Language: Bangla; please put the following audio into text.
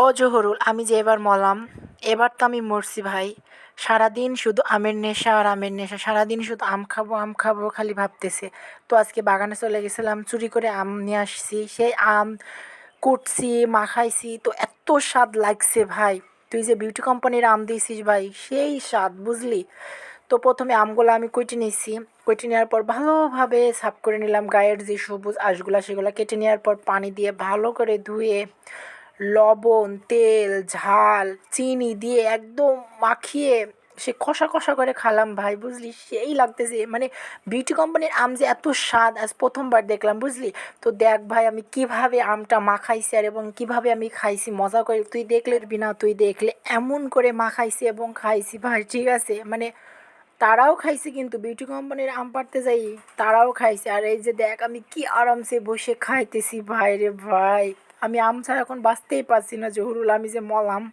ও জহুরুল, আমি যে এবার মলাম, এবার তো আমি মরছি ভাই। সারাদিন শুধু আমের নেশা আর আমের নেশা, সারাদিন শুধু আম খাবো আম খাবো খালি ভাবতেছে। তো আজকে বাগানে চলে গেছিলাম, চুরি করে আম নিয়ে আসছি। সেই আম কুটছি, মাখাইছি, তো এত স্বাদ লাগছে ভাই। তুই যে বিউটি কোম্পানির আম দিয়েছিস ভাই, সেই স্বাদ বুঝলি। তো প্রথমে আমগুলো আমি কুইটে নিয়েছি। কুইটে নেওয়ার পর ভালোভাবে সাফ করে নিলাম, গায়ের যে সবুজ আঁশগুলা সেগুলো কেটে নেওয়ার পর পানি দিয়ে ভালো করে ধুয়ে লবণ, তেল, ঝাল, চিনি দিয়ে একদম মাখিয়ে সে কষা কষা করে খালাম ভাই, বুঝলি। সেই লাগতেছে, মানে বিউটি কোম্পানির আম যে এত স্বাদ আজ প্রথমবার দেখলাম, বুঝলি। তো দেখ ভাই আমি কিভাবে আমটা মাখাইছি আর এবং কিভাবে আমি খাইছি মজা করে, তুই দেখলে বিনা, তুই দেখলে এমন করে মাখাইছি এবং খাইছি ভাই, ঠিক আছে। মানে তারাও খাইছে, কিন্তু বিউটি কোম্পানির আম পাড়তে যাই তারাও খাইছে। আর এই যে দেখ আমি কি আরামসে বসে খাইতেছি ভাই রে ভাই। আমি আম ছাড়া এখন বাঁচতেই পারছি না জহুরুল, আমি যে মলাম।